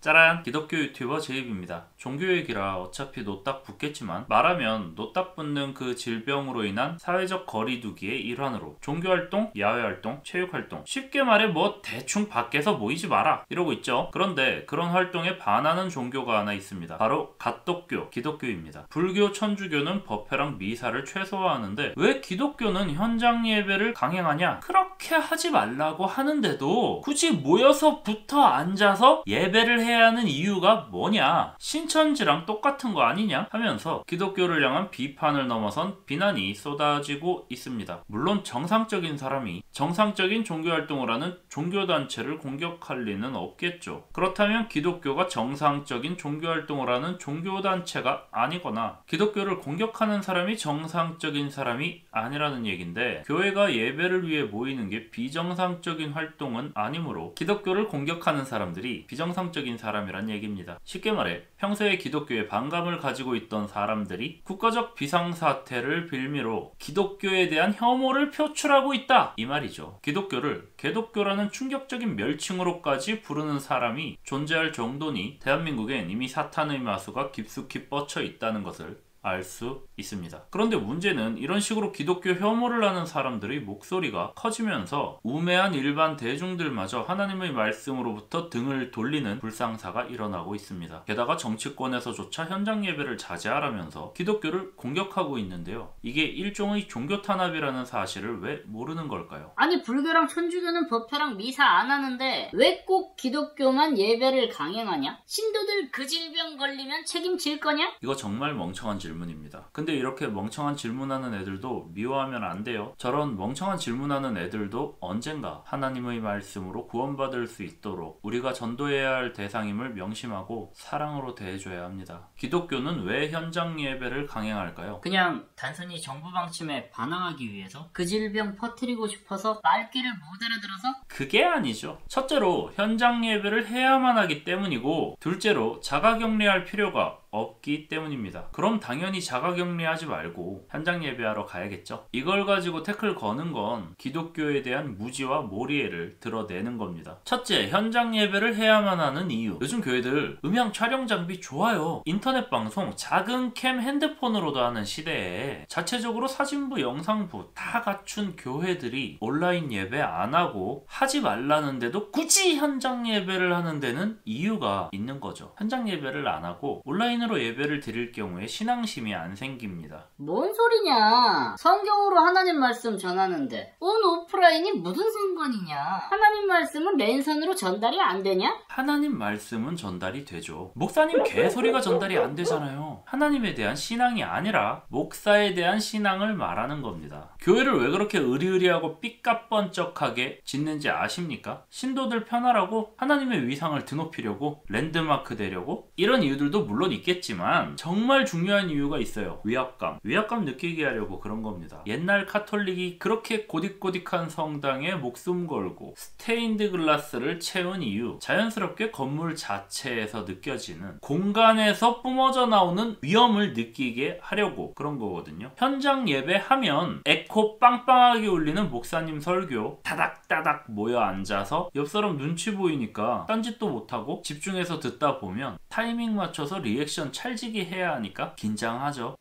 짜란! 기독교 유튜버 제입입니다. 종교 얘기라 어차피 노딱 붙겠지만 말하면 노딱 붙는 그 질병으로 인한 사회적 거리두기의 일환으로 종교활동, 야외활동, 체육활동 쉽게 말해 뭐 대충 밖에서 모이지 마라 이러고 있죠. 그런데 그런 활동에 반하는 종교가 하나 있습니다. 바로 갓독교, 기독교입니다. 불교, 천주교는 법회랑 미사를 최소화하는데 왜 기독교는 현장 예배를 강행하냐? 그렇게 하지 말라고 하는데도 굳이 모여서 붙어 앉아서 예배를 해야 하는 이유가 뭐냐? 신천지랑 똑같은 거 아니냐? 하면서 기독교를 향한 비판을 넘어선 비난이 쏟아지고 있습니다. 물론 정상적인 사람이 정상적인 종교활동을 하는 종교단체를 공격할 리는 없겠죠. 그렇다면 기독교가 정상적인 종교활동을 하는 종교단체가 아니거나 기독교를 공격하는 사람이 정상적인 사람이 아니라는 얘긴데, 교회가 예배를 위해 모이는 게 비정상적인 활동은 아니므로 기독교를 공격하는 사람들이 비정상적인 사람이란 얘기입니다. 쉽게 말해 평소에 기독교에 반감을 가지고 있던 사람들이 국가적 비상사태를 빌미로 기독교에 대한 혐오를 표출하고 있다 이 말이죠. 기독교를 개독교라는 충격적인 멸칭으로까지 부르는 사람이 존재할 정도니 대한민국엔 이미 사탄의 마수가 깊숙이 뻗쳐 있다는 것을 알 수 있습니다. 그런데 문제는 이런 식으로 기독교 혐오를 하는 사람들의 목소리가 커지면서 우매한 일반 대중들마저 하나님의 말씀으로부터 등을 돌리는 불상사가 일어나고 있습니다. 게다가 정치권에서조차 현장 예배를 자제하라면서 기독교를 공격하고 있는데요. 이게 일종의 종교 탄압이라는 사실을 왜 모르는 걸까요? 아니, 불교랑 천주교는 법회랑 미사 안 하는데 왜 꼭 기독교만 예배를 강행하냐? 신도들 그 질병 걸리면 책임질 거냐? 이거 정말 멍청한 질문입니다. 근데 이렇게 멍청한 질문하는 애들도 미워하면 안 돼요. 저런 멍청한 질문하는 애들도 언젠가 하나님의 말씀으로 구원받을 수 있도록 우리가 전도해야 할 대상임을 명심하고 사랑으로 대해줘야 합니다. 기독교는 왜 현장 예배를 강행할까요? 그냥 단순히 정부 방침에 반항하기 위해서? 그 질병 퍼뜨리고 싶어서 말귀를 못 알아들어서? 그게 아니죠. 첫째로 현장 예배를 해야만 하기 때문이고, 둘째로 자가격리할 필요가 없기 때문입니다. 그럼 당연히 자가격리하지 말고 현장 예배하러 가야겠죠. 이걸 가지고 태클 거는 건 기독교에 대한 무지와 모리애를 드러내는 겁니다. 첫째, 현장 예배를 해야만 하는 이유. 요즘 교회들 음향 촬영 장비 좋아요. 인터넷 방송 작은 캠 핸드폰으로도 하는 시대에 자체적으로 사진부, 영상부 다 갖춘 교회들이 온라인 예배 안 하고 하지 말라는데도 굳이 현장 예배를 하는 데는 이유가 있는 거죠. 현장 예배를 안 하고 온라인으로 예배를 드릴 경우에 신앙심이 안 생깁니다. 뭔 소리냐? 성경으로 하나님 말씀 전하는데 온 오프라인이 무슨 상관이냐? 하나님 말씀은 랜선으로 전달이 안 되냐? 하나님 말씀은 전달이 되죠. 목사님 개소리가 전달이 안 되잖아요. 하나님에 대한 신앙이 아니라 목사에 대한 신앙을 말하는 겁니다. 교회를 왜 그렇게 의리의리하고 삐까뻔쩍하게 짓는지 아십니까? 신도들 편하라고, 하나님의 위상을 드높이려고, 랜드마크 되려고, 이런 이유들도 물론 있겠지만 정말 중요한 이유가 있어요. 위압감 느끼게 하려고 그런 겁니다. 옛날 카톨릭이 그렇게 고딕고딕한 성당에 목숨 걸고 스테인드 글라스를 채운 이유, 자연스럽게 건물 자체에서 느껴지는 공간에서 뿜어져 나오는 위험을 느끼게 하려고 그런 거거든요. 현장 예배하면 에코 빵빵하게 울리는 목사님 설교 다닥다닥 모여 앉아서 옆 사람 눈치 보이니까 딴짓도 못하고 집중해서 듣다 보면 타이밍 맞춰서 리액션 찰지게 해야 하니까 긴장하죠.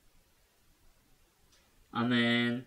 아멘.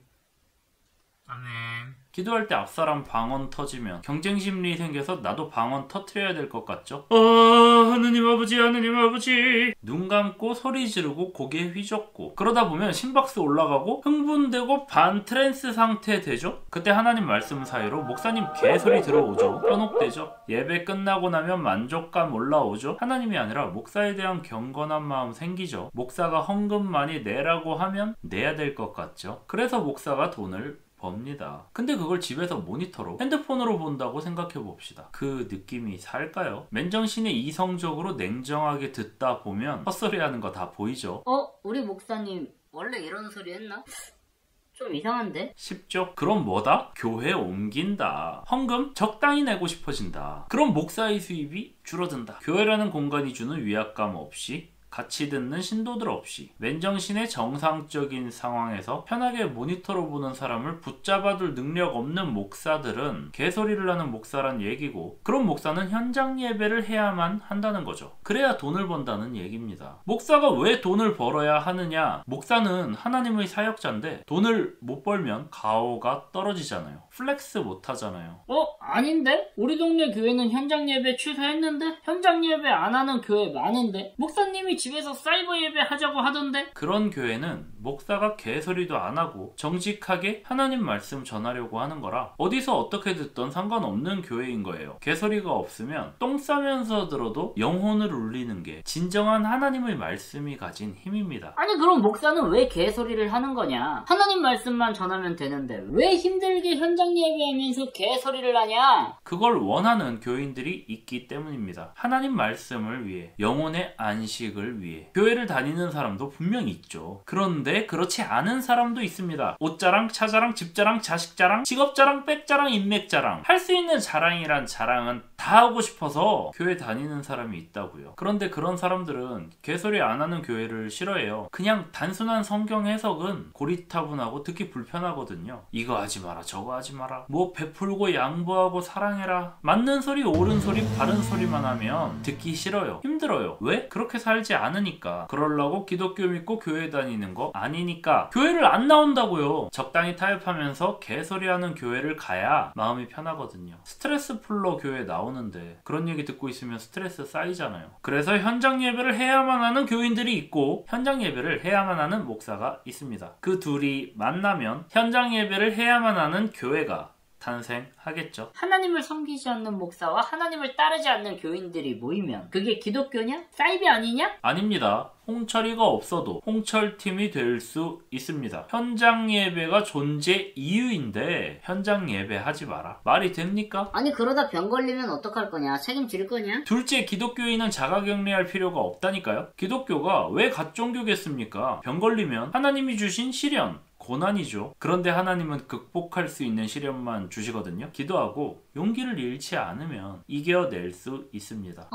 기도할 때 앞사람 방언 터지면 경쟁심리 생겨서 나도 방언 터트려야 될 것 같죠? 하느님 아버지, 하느님 아버지. 눈 감고 소리 지르고 고개 휘젓고 그러다 보면 심박수 올라가고 흥분되고 반 트랜스 상태 되죠? 그때 하나님 말씀 사이로 목사님 개소리 들어오죠. 현혹되죠. 예배 끝나고 나면 만족감 올라오죠. 하나님이 아니라 목사에 대한 경건한 마음 생기죠. 목사가 헌금 많이 내라고 하면 내야 될 것 같죠. 그래서 목사가 돈을 법니다. 근데 그걸 집에서 모니터로 핸드폰으로 본다고 생각해 봅시다. 그 느낌이 살까요? 맨정신에 이성적으로 냉정하게 듣다 보면 헛소리하는 거 다 보이죠? 우리 목사님 원래 이런 소리 했나? 좀 이상한데? 쉽죠? 그럼 뭐다? 교회 옮긴다. 헌금 적당히 내고 싶어진다. 그럼 목사의 수입이 줄어든다. 교회라는 공간이 주는 위압감 없이 같이 듣는 신도들 없이 맨정신의 정상적인 상황에서 편하게 모니터로 보는 사람을 붙잡아둘 능력 없는 목사들은 개소리를 하는 목사란 얘기고, 그런 목사는 현장 예배를 해야만 한다는 거죠. 그래야 돈을 번다는 얘기입니다. 목사가 왜 돈을 벌어야 하느냐? 목사는 하나님의 사역자인데 돈을 못 벌면 가오가 떨어지잖아요. 플렉스 못 하잖아요. 아닌데? 우리 동네 교회는 현장 예배 취소했는데? 현장 예배 안 하는 교회 많은데? 목사님이 집에서 사이버 예배 하자고 하던데? 그런 교회는 목사가 개소리도 안 하고 정직하게 하나님 말씀 전하려고 하는 거라 어디서 어떻게 듣던 상관없는 교회인 거예요. 개소리가 없으면 똥 싸면서 들어도 영혼을 울리는 게 진정한 하나님의 말씀이 가진 힘입니다. 아니 그럼 목사는 왜 개소리를 하는 거냐? 하나님 말씀만 전하면 되는데 왜 힘들게 현장 예배하면서 개소리를 하냐? 그걸 원하는 교인들이 있기 때문입니다. 하나님 말씀을 위해, 영혼의 안식을 위해 교회를 다니는 사람도 분명히 있죠. 그런데 그렇지 않은 사람도 있습니다. 옷자랑, 차자랑, 집자랑, 자식자랑, 직업자랑, 백자랑, 인맥자랑, 할 수 있는 자랑이란 자랑은 다 하고 싶어서 교회 다니는 사람이 있다고요. 그런데 그런 사람들은 개소리 안 하는 교회를 싫어해요. 그냥 단순한 성경 해석은 고리타분하고 듣기 불편하거든요. 이거 하지 마라, 저거 하지 마라, 뭐 베풀고 양보하고 사랑해라, 맞는 소리, 옳은 소리, 바른 소리만 하면 듣기 싫어요. 힘들어요. 왜? 그렇게 살지 않으니까. 그러려고 기독교 믿고 교회 다니는 거 아니니까. 교회를 안 나온다고요. 적당히 타협하면서 개소리하는 교회를 가야 마음이 편하거든요. 스트레스 풀러 교회 나오는데 그런 얘기 듣고 있으면 스트레스 쌓이잖아요. 그래서 현장 예배를 해야만 하는 교인들이 있고 현장 예배를 해야만 하는 목사가 있습니다. 그 둘이 만나면 현장 예배를 해야만 하는 교회가 탄생하겠죠. 하나님을 섬기지 않는 목사와 하나님을 따르지 않는 교인들이 모이면 그게 기독교냐? 사이비 아니냐? 아닙니다. 홍철이가 없어도 홍철팀이 될 수 있습니다. 현장 예배가 존재 이유인데 현장 예배 하지 마라. 말이 됩니까? 아니 그러다 병 걸리면 어떡할 거냐? 책임질 거냐? 둘째, 기독교인은 자가격리할 필요가 없다니까요. 기독교가 왜 가종교겠습니까? 병 걸리면 하나님이 주신 시련, 고난이죠. 그런데 하나님은 극복할 수 있는 시련만 주시거든요. 기도하고 용기를 잃지 않으면 이겨낼 수 있습니다.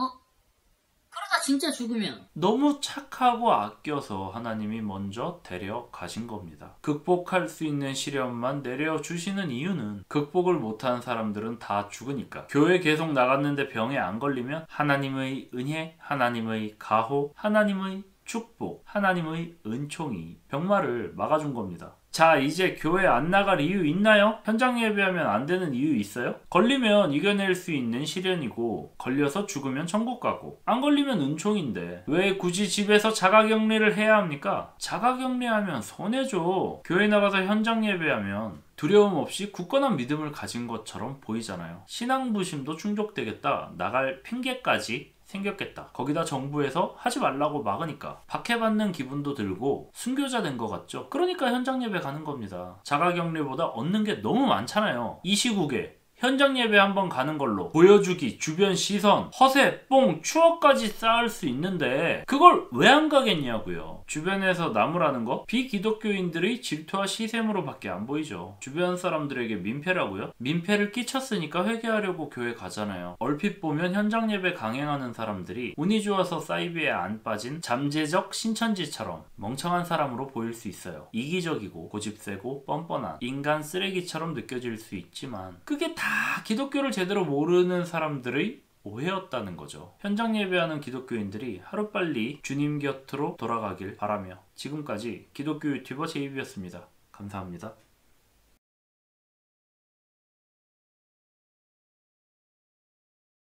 그러다 진짜 죽으면? 너무 착하고 아껴서 하나님이 먼저 데려가신 겁니다. 극복할 수 있는 시련만 내려주시는 이유는 극복을 못한 사람들은 다 죽으니까. 교회 계속 나갔는데 병에 안 걸리면 하나님의 은혜, 하나님의 가호, 하나님의 축복, 하나님의 은총이 병마를 막아준 겁니다. 자, 이제 교회 안 나갈 이유 있나요? 현장 예배하면 안 되는 이유 있어요? 걸리면 이겨낼 수 있는 시련이고 걸려서 죽으면 천국 가고 안 걸리면 은총인데 왜 굳이 집에서 자가격리를 해야 합니까? 자가격리하면 손해죠. 교회 나가서 현장 예배하면 두려움 없이 굳건한 믿음을 가진 것처럼 보이잖아요. 신앙부심도 충족되겠다. 나갈 핑계까지 생겼겠다. 거기다 정부에서 하지 말라고 막으니까 박해받는 기분도 들고 순교자 된 것 같죠? 그러니까 현장 예배 가는 겁니다. 자가격리보다 얻는 게 너무 많잖아요. 이 시국에 현장 예배 한번 가는 걸로 보여주기, 주변 시선, 허세, 뽕, 추억까지 쌓을 수 있는데 그걸 왜 안 가겠냐고요. 주변에서 나무라는 거 비기독교인들의 질투와 시샘으로 밖에 안 보이죠. 주변 사람들에게 민폐라고요? 민폐를 끼쳤으니까 회개하려고 교회 가잖아요. 얼핏 보면 현장 예배 강행하는 사람들이 운이 좋아서 사이비에 안 빠진 잠재적 신천지처럼 멍청한 사람으로 보일 수 있어요. 이기적이고 고집세고 뻔뻔한 인간 쓰레기처럼 느껴질 수 있지만 그게 다 기독교를 제대로 모르는 사람들의 오해였다는 거죠. 현장 예배하는 기독교인들이 하루빨리 주님 곁으로 돌아가길 바라며 지금까지 기독교 유튜버 제이비였습니다. 감사합니다.